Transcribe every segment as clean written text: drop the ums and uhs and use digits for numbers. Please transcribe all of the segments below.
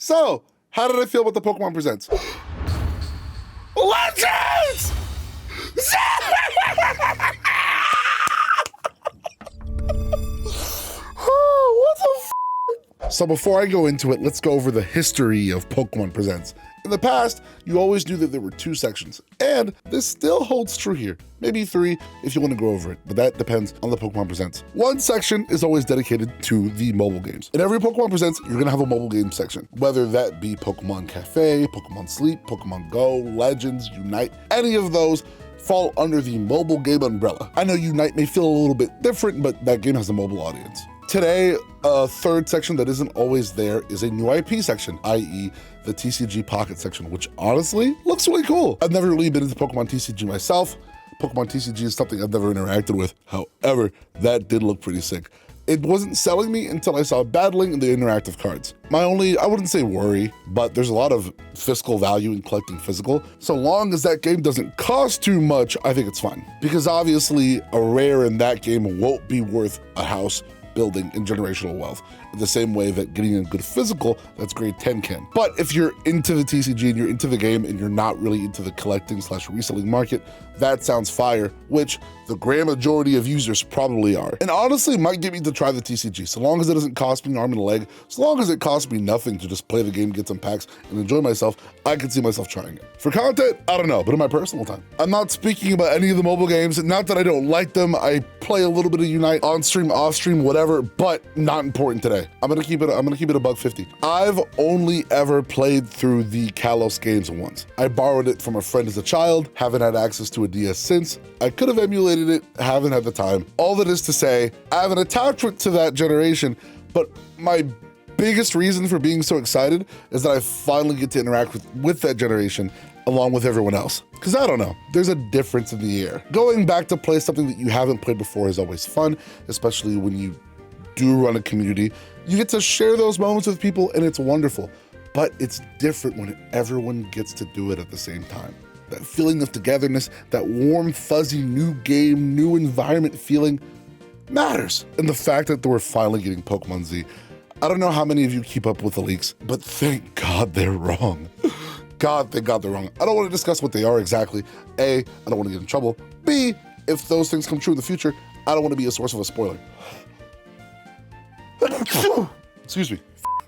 So, how did I feel about the Pokemon Presents? Legends! What the f? So before I go into it, let's go over the history of Pokemon Presents. In the past, you always knew that there were 2 sections, and this still holds true here. Maybe 3 if you want to go over it, but that depends on the Pokemon Presents. One section is always dedicated to the mobile games. In every Pokemon Presents, you're gonna have a mobile game section, whether that be Pokemon Cafe, Pokemon Sleep, Pokemon Go, Legends, Unite, any of those fall under the mobile game umbrella. I know Unite may feel a little bit different, but that game has a mobile audience. Today, a third section that isn't always there is a new IP section, i.e. the TCG Pocket section, which honestly looks really cool. I've never really been into Pokemon TCG myself. Pokemon TCG is something I've never interacted with. However, that did look pretty sick. It wasn't selling me until I saw battling and the interactive cards. My only, I wouldn't say worry, but there's a lot of fiscal value in collecting physical. So long as that game doesn't cost too much, I think it's fine. Because obviously a rare in that game won't be worth a house, building, and generational wealth in the same way that getting a good physical that's grade 10 can. But if you're into the TCG and you're into the game and you're not really into the collecting / reselling market, that sounds fire, which the grand majority of users probably are. And honestly, might get me to try the TCG, so long as it doesn't cost me an arm and a leg, so long as it costs me nothing to just play the game, get some packs, and enjoy myself, I can see myself trying it. For content, I don't know, but in my personal time. I'm not speaking about any of the mobile games, not that I don't like them. I play a little bit of Unite, on stream, off stream, whatever, but not important today. I'm gonna keep it $1.50. I've only ever played through the Kalos games once. I borrowed it from a friend as a child, haven't had access to a DS since. I could have emulated it, haven't had the time. All that is to say, I have an attachment to that generation, but my biggest reason for being so excited is that I finally get to interact with that generation along with everyone else. Because I don't know, there's a difference in the air. Going back to play something that you haven't played before is always fun, especially when you do run a community. You get to share those moments with people and it's wonderful, but it's different when everyone gets to do it at the same time. That feeling of togetherness, that warm, fuzzy, new game, new environment feeling matters. And the fact that we're finally getting Pokemon Z, I don't know how many of you keep up with the leaks, but thank God they're wrong. God, thank God they're wrong. I don't want to discuss what they are exactly. A, I don't want to get in trouble. B, if those things come true in the future, I don't want to be a source of a spoiler. Excuse me.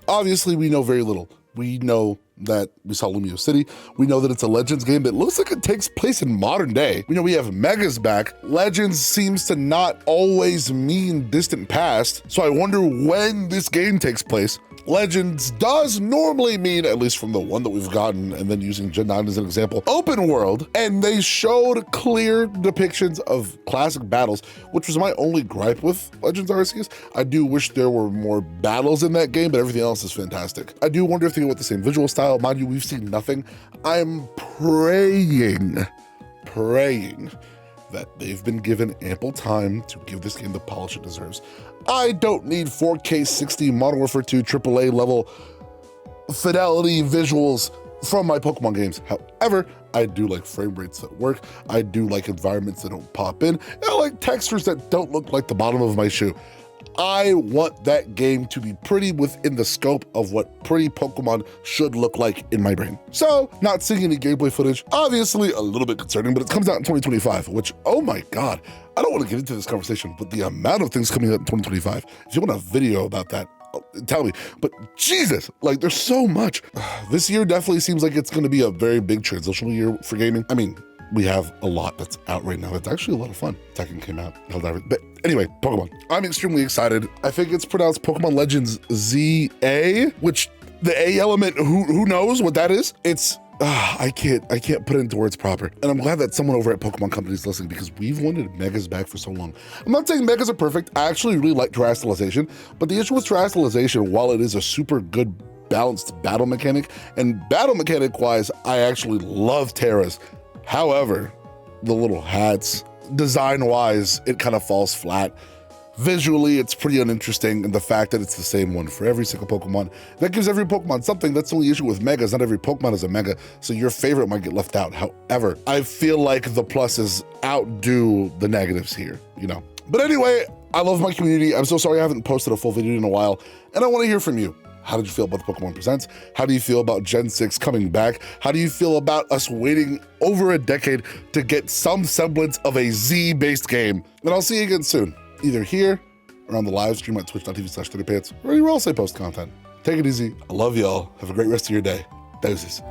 Obviously, we know very little. We know that we saw Lumio City. We know that it's a Legends game that looks like it takes place in modern day. We know we have Megas back. Legends seems to not always mean distant past. So I wonder when this game takes place. Legends does normally mean, at least from the one that we've gotten, and then using Gen 9 as an example, open world, and they showed clear depictions of classic battles, which was my only gripe with Legends Arceus. I do wish there were more battles in that game, but everything else is fantastic. I do wonder if they go with the same visual style. Mind you, we've seen nothing. I'm praying that they've been given ample time to give this game the polish it deserves. I don't need 4K 60 Modern Warfare 2 AAA level fidelity visuals from my Pokemon games. However, I do like frame rates that work. I do like environments that don't pop in. And I like textures that don't look like the bottom of my shoe. I want that game to be pretty within the scope of what pretty Pokemon should look like in my brain. So, not seeing any gameplay footage, obviously a little bit concerning, but it comes out in 2025, which, oh my God, I don't want to get into this conversation, but the amount of things coming out in 2025, if you want a video about that, tell me. But Jesus, like there's so much. This year definitely seems like it's going to be a very big transitional year for gaming. I mean, we have a lot that's out right now. It's actually a lot of fun. Tekken came out, but anyway, Pokemon. I'm extremely excited. I think it's pronounced Pokemon Legends Z-A, which the A element, who knows what that is? It's, I can't put it into words proper. And I'm glad that someone over at Pokemon Company is listening because we've wanted Megas back for so long. I'm not saying Megas are perfect. I actually really like Terastallization, but the issue with Terastallization, while it is a super good balanced battle mechanic, and battle mechanic wise, I actually love Terras. However, the little hats, design-wise, it kind of falls flat. Visually, it's pretty uninteresting, and the fact that it's the same one for every single Pokemon, that gives every Pokemon something. That's the only issue with Megas. Not every Pokemon is a Mega, so your favorite might get left out. However, I feel like the pluses outdo the negatives here, you know? But anyway, I love my community. I'm so sorry I haven't posted a full video in a while, and I want to hear from you. How did you feel about the Pokemon Presents? How do you feel about Gen 6 coming back? How do you feel about us waiting over a decade to get some semblance of a Z-based game? And I'll see you again soon, either here or on the live stream at twitch.tv/30pants, or anywhere else I post content. Take it easy. I love y'all. Have a great rest of your day. Deuces.